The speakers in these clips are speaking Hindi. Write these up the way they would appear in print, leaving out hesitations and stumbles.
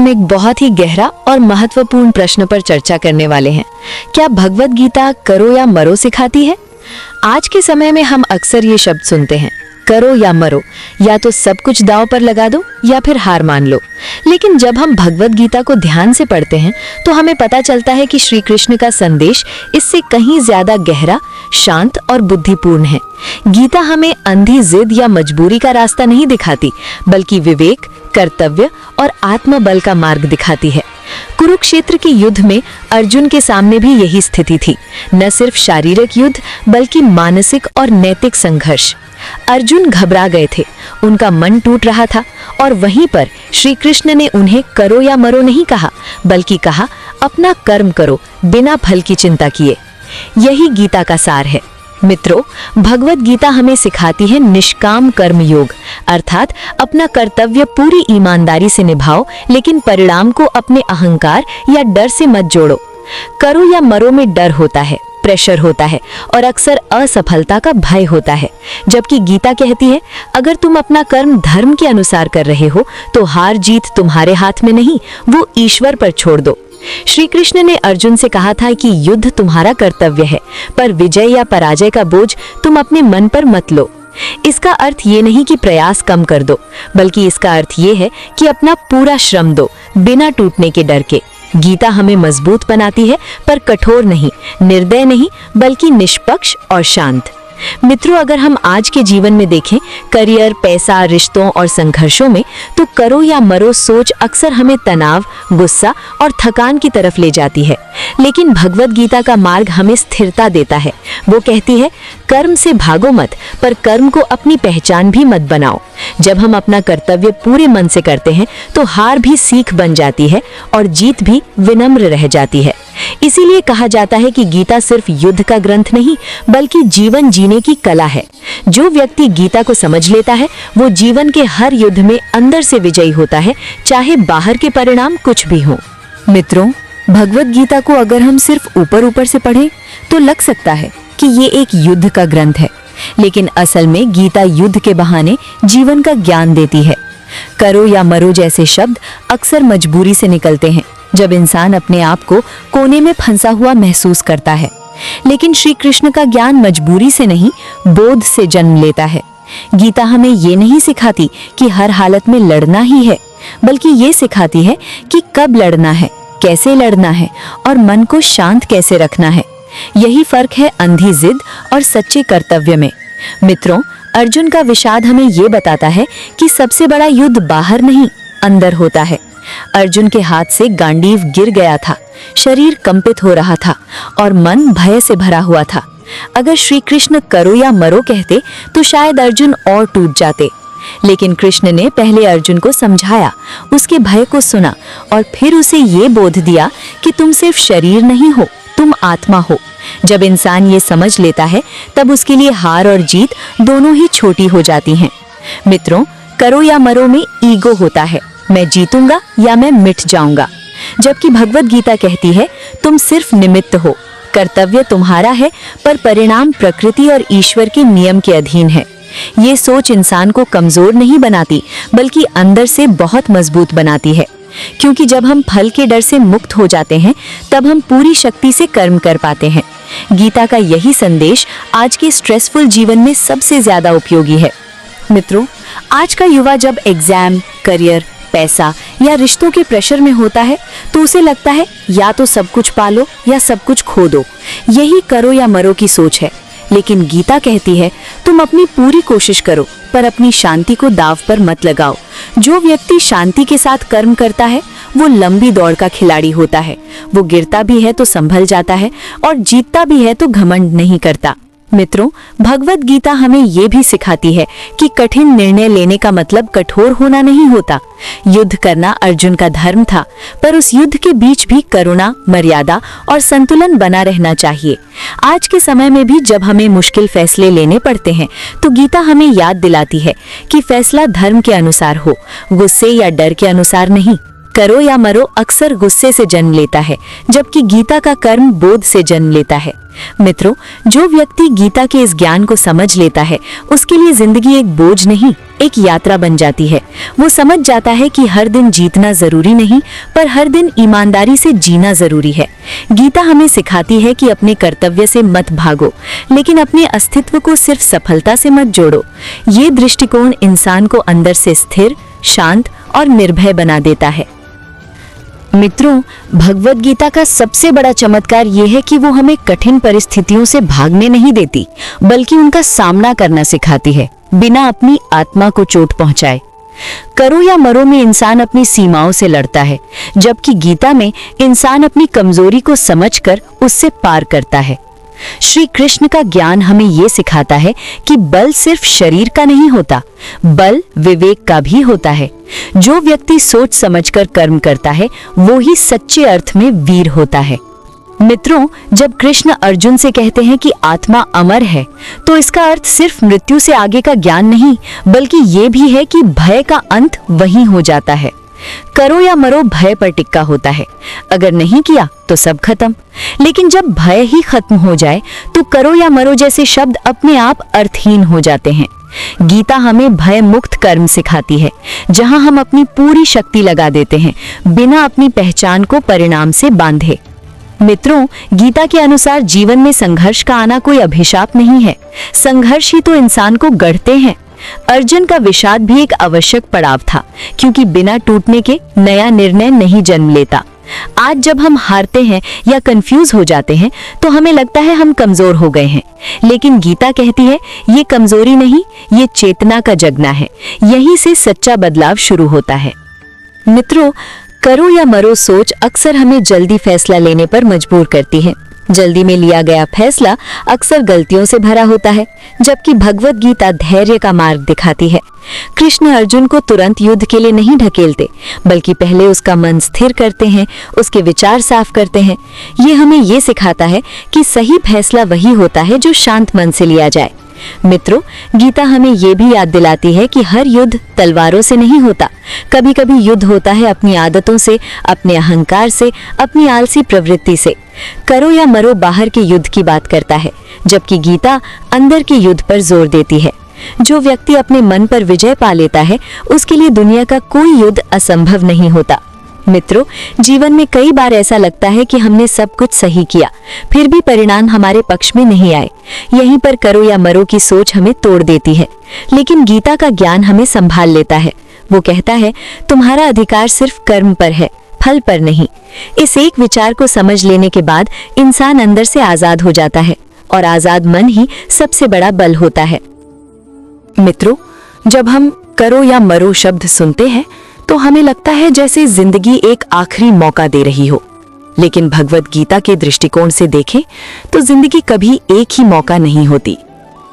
हम एक बहुत ही गहरा और महत्वपूर्ण प्रश्न पर चर्चा करने वाले हैं। क्या भगवत गीता करो या मरो सिखाती है? आज के समय में हम अक्सर ये शब्द सुनते हैं, करो या मरो, या तो सब कुछ दांव पर लगा दो या फिर हार मान लो। लेकिन जब हम भगवत गीता को ध्यान से पढ़ते हैं तो हमें पता चलता है कि श्री कृष्ण का संदेश इससे कहीं ज्यादा गहरा, शांत और बुद्धिपूर्ण है। गीता हमें अंधी जिद या मजबूरी का रास्ता नहीं दिखाती, बल्कि विवेक, कर्तव्य और आत्मबल का मार्ग दिखाती है। कुरुक्षेत्र के युद्ध में अर्जुन के सामने भी यही स्थिति थी, न सिर्फ शारीरिक युद्ध बल्कि मानसिक और नैतिक संघर्ष। अर्जुन घबरा गए थे, उनका मन टूट रहा था, और वहीं पर श्री कृष्ण ने उन्हें करो या मरो नहीं कहा, बल्कि कहा अपना कर्म करो बिना फल की चिंता किए। यही गीता का सार है। मित्रों, भगवत गीता हमें सिखाती है निष्काम कर्म योग, अर्थात अपना कर्तव्य पूरी ईमानदारी से निभाओ, लेकिन परिणाम को अपने अहंकार या डर से मत जोड़ो। करो या मरो में डर होता है, प्रेशर होता है और अक्सर असफलता का भय होता है, जबकि गीता कहती है अगर तुम अपना कर्म धर्म के अनुसार कर रहे हो तो हार जीत तुम्हारे हाथ में नहीं, वो ईश्वर पर छोड़ दो। श्री कृष्ण ने अर्जुन से कहा था कि युद्ध तुम्हारा कर्तव्य है, पर विजय या पराजय का बोझ तुम अपने मन पर मत लो। इसका अर्थ ये नहीं कि प्रयास कम कर दो, बल्कि इसका अर्थ ये है कि अपना पूरा श्रम दो बिना टूटने के डर के। गीता हमें मजबूत बनाती है, पर कठोर नहीं, निर्दय नहीं, बल्कि निष्पक्ष और शांत। मित्रों, अगर हम आज के जीवन में देखें, करियर, पैसा, रिश्तों और संघर्षों में, तो करो या मरो सोच अक्सर हमें तनाव, गुस्सा और थकान की तरफ ले जाती है। लेकिन भगवत गीता का मार्ग हमें स्थिरता देता है। वो कहती है कर्म से भागो मत, पर कर्म को अपनी पहचान भी मत बनाओ। जब हम अपना कर्तव्य पूरे मन से करते हैं तो हार भी सीख बन जाती है और जीत भी विनम्र रह जाती है। इसीलिए कहा जाता है कि गीता सिर्फ युद्ध का ग्रंथ नहीं, बल्कि जीवन जीने की कला है। जो व्यक्ति गीता को समझ लेता है वो जीवन के हर युद्ध में अंदर से विजयी होता है, चाहे बाहर के परिणाम कुछ भी हो। मित्रों, भगवत गीता को अगर हम सिर्फ ऊपर ऊपर से पढ़ें तो लग सकता है कि ये एक युद्ध का ग्रंथ है, लेकिन असल में गीता युद्ध के बहाने जीवन का ज्ञान देती है। करो या मरो जैसे शब्द अक्सर मजबूरी से निकलते हैं, जब इंसान अपने आप को कोने में फंसा हुआ महसूस करता है। लेकिन श्री कृष्ण का ज्ञान मजबूरी से नहीं, बोध से जन्म लेता है। गीता हमें ये नहीं सिखाती कि हर हालत में लड़ना ही है, बल्कि ये सिखाती है कि कब लड़ना है, कैसे लड़ना है और मन को शांत कैसे रखना है। यही फर्क है अंधी जिद और सच्चे कर्तव्य में। मित्रों, अर्जुन का विषाद हमें ये बताता है कि सबसे बड़ा युद्ध बाहर नहीं, अंदर होता है। अर्जुन के हाथ से गांडीव गिर गया था, शरीर कंपित हो रहा था और मन भय से भरा हुआ था। अगर श्री कृष्ण करो या मरो कहते तो शायद अर्जुन और टूट जाते, लेकिन कृष्ण ने पहले अर्जुन को समझाया, उसके भय को सुना और फिर उसे ये बोध दिया कि तुम सिर्फ शरीर नहीं हो, तुम आत्मा हो। जब इंसान ये समझ लेता है तब उसके लिए हार और जीत दोनों ही छोटी हो जाती हैं। मित्रों, करो या मरो में ईगो होता है, मैं जीतूंगा या मैं मिट जाऊंगा, जबकि भगवत गीता कहती है तुम सिर्फ निमित्त हो, कर्तव्य तुम्हारा है, पर परिणाम प्रकृति और ईश्वर के नियम के अधीन है। ये सोच इंसान को कमजोर नहीं बनाती, बल्कि अंदर से बहुत मजबूत बनाती है, क्योंकि जब हम फल के डर से मुक्त हो जाते हैं तब हम पूरी शक्ति से कर्म कर पाते हैं। गीता का यही संदेश आज के स्ट्रेसफुल जीवन में सबसे ज्यादा उपयोगी है। मित्रों, आज का युवा जब एग्जाम, करियर, पैसा या रिश्तों के प्रेशर में होता है तो उसे लगता है या तो सब कुछ पालो या सब कुछ खो दो। यही करो या मरो की सोच है। लेकिन गीता कहती है तुम अपनी पूरी कोशिश करो, पर अपनी शांति को दाव पर मत लगाओ। जो व्यक्ति शांति के साथ कर्म करता है वो लंबी दौड़ का खिलाड़ी होता है। वो गिरता भी है तो संभल जाता है और जीतता भी है तो घमंड नहीं करता। मित्रों, भगवत गीता हमें ये भी सिखाती है कि कठिन निर्णय लेने का मतलब कठोर होना नहीं होता। युद्ध करना अर्जुन का धर्म था, पर उस युद्ध के बीच भी करुणा, मर्यादा और संतुलन बना रहना चाहिए। आज के समय में भी जब हमें मुश्किल फैसले लेने पड़ते हैं तो गीता हमें याद दिलाती है कि फैसला धर्म के अनुसार हो, गुस्से या डर के अनुसार नहीं। करो या मरो अक्सर गुस्से से जन्म लेता है, जबकि गीता का कर्म बोध से जन्म लेता है। मित्रों, जो व्यक्ति गीता के इस ज्ञान को समझ लेता है, उसके लिए जिंदगी एक बोझ नहीं, एक यात्रा बन जाती है। वो समझ जाता है कि हर दिन जीतना जरूरी नहीं, पर हर दिन ईमानदारी से जीना जरूरी है। गीता हमें सिखाती है कि अपने कर्तव्य से मत भागो, लेकिन अपने अस्तित्व को सिर्फ सफलता से मत जोड़ो। ये दृष्टिकोण इंसान को अंदर से स्थिर, शांत और निर्भय बना देता है। मित्रों, भगवत गीता का सबसे बड़ा चमत्कार यह है कि वो हमें कठिन परिस्थितियों से भागने नहीं देती, बल्कि उनका सामना करना सिखाती है, बिना अपनी आत्मा को चोट पहुंचाए। करो या मरो में इंसान अपनी सीमाओं से लड़ता है, जबकि गीता में इंसान अपनी कमजोरी को समझकर उससे पार करता है। श्री कृष्ण का ज्ञान हमें ये सिखाता है कि बल सिर्फ शरीर का नहीं होता, बल विवेक का भी होता है। जो व्यक्ति सोच समझकर कर्म करता है, वो ही सच्चे अर्थ में वीर होता है। मित्रों, जब कृष्ण अर्जुन से कहते हैं कि आत्मा अमर है, तो इसका अर्थ सिर्फ मृत्यु से आगे का ज्ञान नहीं, बल्कि ये भी है कि भय का अंत वहीं हो जाता है। करो या मरो भय पर टिक्का होता है, अगर नहीं किया तो सब खत्म। लेकिन जब भय ही खत्म हो जाए, तो करो या मरो जैसे शब्द अपने आप अर्थहीन हो जाते हैं। गीता हमें भय मुक्त कर्म सिखाती है, जहां हम अपनी पूरी शक्ति लगा देते हैं, बिना अपनी पहचान को परिणाम से बांधे। मित्रों, गीता के अनुसार जीवन में संघर्ष का आना कोई अभिशाप नहीं है, संघर्ष ही तो इंसान को गढ़ते हैं। अर्जुन का विषाद भी एक आवश्यक पड़ाव था, क्योंकि बिना टूटने के नया निर्णय नहीं जन्म लेता। आज जब हम हारते हैं या कंफ्यूज हो जाते हैं, तो हमें लगता है हम कमजोर हो गए हैं, लेकिन गीता कहती है ये कमजोरी नहीं, ये चेतना का जगना है। यहीं से सच्चा बदलाव शुरू होता है। मित्रों, करो या मरो सोच अक्सर हमें जल्दी फैसला लेने पर मजबूर करती है। जल्दी में लिया गया फैसला अक्सर गलतियों से भरा होता है, जबकि भगवत गीता धैर्य का मार्ग दिखाती है। कृष्ण अर्जुन को तुरंत युद्ध के लिए नहीं ढकेलते, बल्कि पहले उसका मन स्थिर करते हैं, उसके विचार साफ करते हैं। ये हमें ये सिखाता है कि सही फैसला वही होता है जो शांत मन से लिया जाए। मित्रों, गीता हमें ये भी याद दिलाती है कि हर युद्ध तलवारों से नहीं होता। कभी कभी युद्ध होता है अपनी आदतों से, अपने अहंकार से, अपनी आलसी प्रवृत्ति से। करो या मरो बाहर के युद्ध की बात करता है, जबकि गीता अंदर के युद्ध पर जोर देती है। जो व्यक्ति अपने मन पर विजय पा लेता है, उसके लिए दुनिया का कोई युद्ध असंभव नहीं होता। मित्रों, जीवन में कई बार ऐसा लगता है कि हमने सब कुछ सही किया, फिर भी परिणाम हमारे पक्ष में नहीं आए। यहीं पर करो या मरो की सोच हमें तोड़ देती है, लेकिन गीता का ज्ञान हमें संभाल लेता है। वो कहता है, तुम्हारा अधिकार सिर्फ कर्म पर है, फल पर नहीं। इस एक विचार को समझ लेने के बाद इंसान अंदर से आजाद हो जाता है, और आजाद मन ही सबसे बड़ा बल होता है। मित्रों, जब हम करो या मरो शब्द सुनते हैं, तो हमें लगता है जैसे जिंदगी एक आखिरी मौका दे रही हो। लेकिन भगवत गीता के दृष्टिकोण से देखें तो जिंदगी कभी एक ही मौका नहीं होती।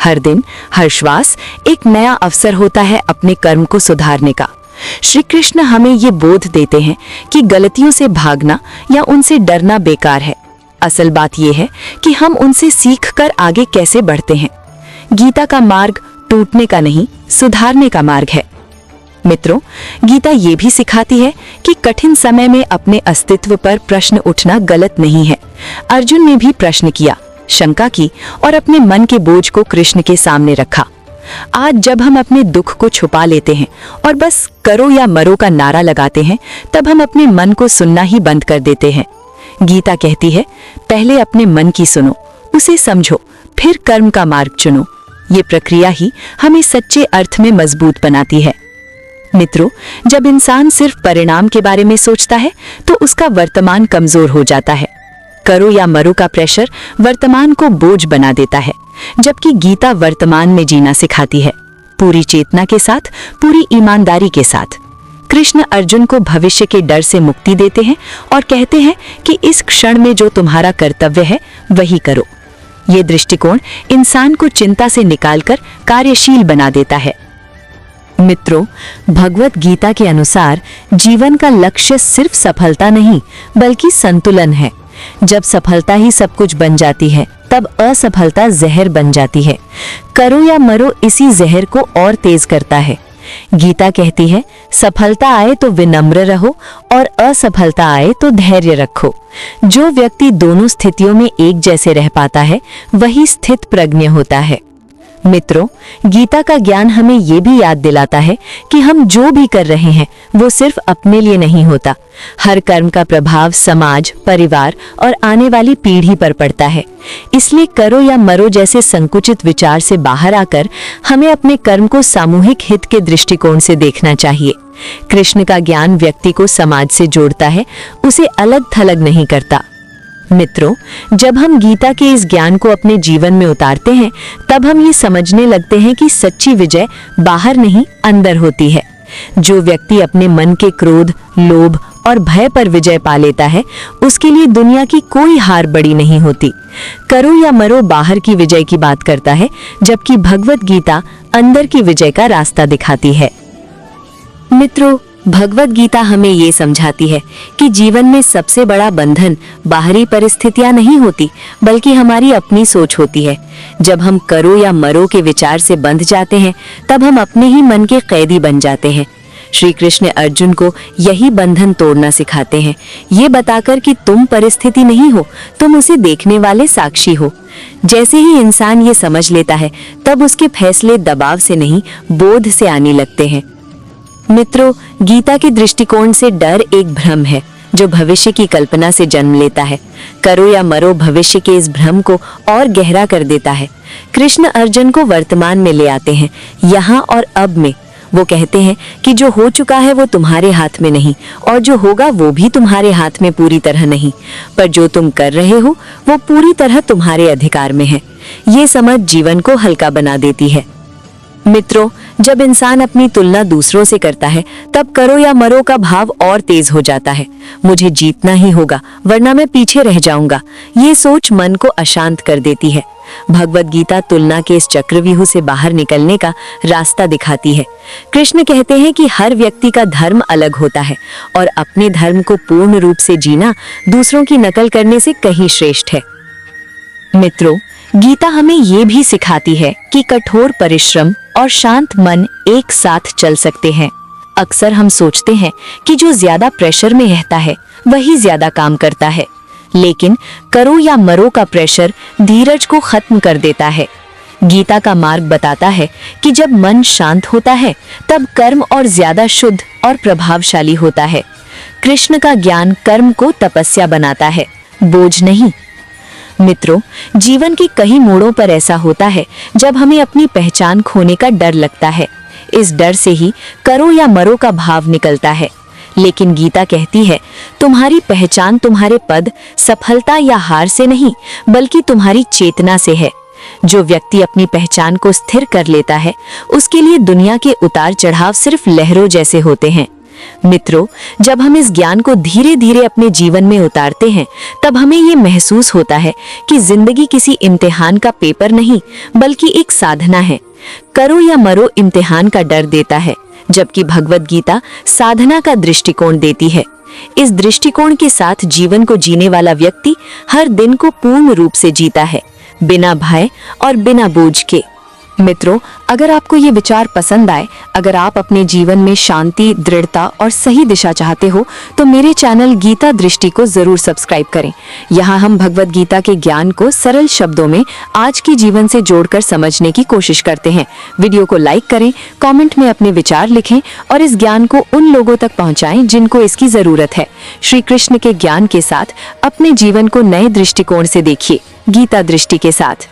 हर दिन, हर श्वास एक नया अवसर होता है अपने कर्म को सुधारने का। श्री कृष्ण हमें ये बोध देते हैं कि गलतियों से भागना या उनसे डरना बेकार है। असल बात यह है कि हम उनसे सीखकर आगे कैसे बढ़ते हैं। गीता का मार्ग टूटने का नहीं, सुधारने का मार्ग है। मित्रों, गीता ये भी सिखाती है कि कठिन समय में अपने अस्तित्व पर प्रश्न उठना गलत नहीं है। अर्जुन ने भी प्रश्न किया, शंका की और अपने मन के बोझ को कृष्ण के सामने रखा। आज जब हम अपने दुख को छुपा लेते हैं और बस करो या मरो का नारा लगाते हैं, तब हम अपने मन को सुनना ही बंद कर देते हैं। गीता कहती है, पहले अपने मन की सुनो, उसे समझो, फिर कर्म का मार्ग चुनो। ये प्रक्रिया ही हमें सच्चे अर्थ में मजबूत बनाती है। मित्रों, जब इंसान सिर्फ परिणाम के बारे में सोचता है, तो उसका वर्तमान कमजोर हो जाता है। करो या मरो का प्रेशर वर्तमान को बोझ बना देता है, जबकि गीता वर्तमान में जीना सिखाती है, पूरी चेतना के साथ, पूरी ईमानदारी के साथ। कृष्ण अर्जुन को भविष्य के डर से मुक्ति देते हैं और कहते हैं कि इस क्षण में जो तुम्हारा कर्तव्य है वही करो। ये दृष्टिकोण इंसान को चिंता से निकालकर कार्यशील बना देता है। मित्रों, भगवत गीता के अनुसार जीवन का लक्ष्य सिर्फ सफलता नहीं, बल्कि संतुलन है। जब सफलता ही सब कुछ बन जाती है, तब असफलता जहर बन जाती है। करो या मरो इसी जहर को और तेज करता है। गीता कहती है, सफलता आए तो विनम्र रहो और असफलता आए तो धैर्य रखो। जो व्यक्ति दोनों स्थितियों में एक जैसे रह पाता है वही स्थित प्रज्ञ होता है। मित्रों, गीता का ज्ञान हमें ये भी याद दिलाता है कि हम जो भी कर रहे हैं वो सिर्फ अपने लिए नहीं होता। हर कर्म का प्रभाव समाज, परिवार और आने वाली पीढ़ी पर पड़ता है। इसलिए करो या मरो जैसे संकुचित विचार से बाहर आकर हमें अपने कर्म को सामूहिक हित के दृष्टिकोण से देखना चाहिए। कृष्ण का ज्ञान व्यक्ति को समाज से जोड़ता है, उसे अलग थलग नहीं करता। मित्रों, जब हम गीता के इस ज्ञान को अपने जीवन में उतारते हैं तब हम ये समझने लगते हैं कि सच्ची विजय बाहर नहीं अंदर होती है। जो व्यक्ति अपने मन के क्रोध, लोभ और भय पर विजय पा लेता है उसके लिए दुनिया की कोई हार बड़ी नहीं होती। करो या मरो बाहर की विजय की बात करता है, जबकि भगवत गीता अंदर की विजय का रास्ता दिखाती है। मित्रों, भगवत गीता हमें ये समझाती है कि जीवन में सबसे बड़ा बंधन बाहरी परिस्थितियां नहीं होती बल्कि हमारी अपनी सोच होती है। जब हम करो या मरो के विचार से बंध जाते हैं तब हम अपने ही मन के कैदी बन जाते हैं। श्री कृष्ण अर्जुन को यही बंधन तोड़ना सिखाते हैं, ये बताकर कि तुम परिस्थिति नहीं हो, तुम उसे देखने वाले साक्षी हो। जैसे ही इंसान ये समझ लेता है तब उसके फैसले दबाव से नहीं बोध से आने लगते हैं। मित्रों, गीता के दृष्टिकोण से डर एक भ्रम है जो भविष्य की कल्पना से जन्म लेता है। करो या मरो भविष्य के इस भ्रम को और गहरा कर देता है। कृष्ण अर्जुन को वर्तमान में ले आते हैं, यहाँ और अब में। वो कहते हैं कि जो हो चुका है वो तुम्हारे हाथ में नहीं और जो होगा वो भी तुम्हारे हाथ में पूरी तरह नहीं, पर जो तुम कर रहे हो वो पूरी तरह तुम्हारे अधिकार में है। ये समझ जीवन को हल्का बना देती है। मित्रों, जब इंसान अपनी तुलना दूसरों से करता है तब करो या मरो का भाव और तेज हो जाता है। मुझे जीतना ही होगा वरना मैं पीछे रह जाऊंगा, ये सोच मन को अशांत कर देती है। भगवत गीता तुलना के इस चक्रव्यूह से बाहर निकलने का रास्ता दिखाती है। कृष्ण कहते हैं कि हर व्यक्ति का धर्म अलग होता है और अपने धर्म को पूर्ण रूप से जीना दूसरों की नकल करने से कहीं श्रेष्ठ है। मित्रों, गीता हमें ये भी सिखाती है कि कठोर परिश्रम और शांत मन एक साथ चल सकते हैं। अक्सर हम सोचते हैं कि जो ज्यादा प्रेशर में रहता है वही ज्यादा काम करता है, लेकिन करो या मरो का प्रेशर धीरज को खत्म कर देता है। गीता का मार्ग बताता है कि जब मन शांत होता है तब कर्म और ज्यादा शुद्ध और प्रभावशाली होता है। कृष्ण का ज्ञान कर्म को तपस्या बनाता है, बोझ नहीं। मित्रों, जीवन के कई मोड़ों पर ऐसा होता है जब हमें अपनी पहचान खोने का डर लगता है। इस डर से ही करो या मरो का भाव निकलता है। लेकिन गीता कहती है, तुम्हारी पहचान तुम्हारे पद, सफलता या हार से नहीं बल्कि तुम्हारी चेतना से है। जो व्यक्ति अपनी पहचान को स्थिर कर लेता है उसके लिए दुनिया के उतार चढ़ाव सिर्फ लहरों जैसे होते हैं। मित्रों, जब हम इस ज्ञान को धीरे धीरे अपने जीवन में उतारते हैं तब हमें ये महसूस होता है कि जिंदगी किसी इम्तिहान का पेपर नहीं बल्कि एक साधना है। करो या मरो इम्तिहान का डर देता है, जबकि भगवत गीता साधना का दृष्टिकोण देती है। इस दृष्टिकोण के साथ जीवन को जीने वाला व्यक्ति हर दिन को पूर्ण रूप से जीता है, बिना भय और बिना बोझ के। मित्रों, अगर आपको ये विचार पसंद आए, अगर आप अपने जीवन में शांति, दृढ़ता और सही दिशा चाहते हो तो मेरे चैनल गीता दृष्टि को जरूर सब्सक्राइब करें। यहाँ हम भगवत गीता के ज्ञान को सरल शब्दों में आज के जीवन से जोड़कर समझने की कोशिश करते हैं। वीडियो को लाइक करें, कमेंट में अपने विचार लिखें और इस ज्ञान को उन लोगों तक पहुँचाएं जिनको इसकी जरूरत है। श्री कृष्ण के ज्ञान के साथ अपने जीवन को नए दृष्टिकोण से देखिए, गीता दृष्टि के साथ।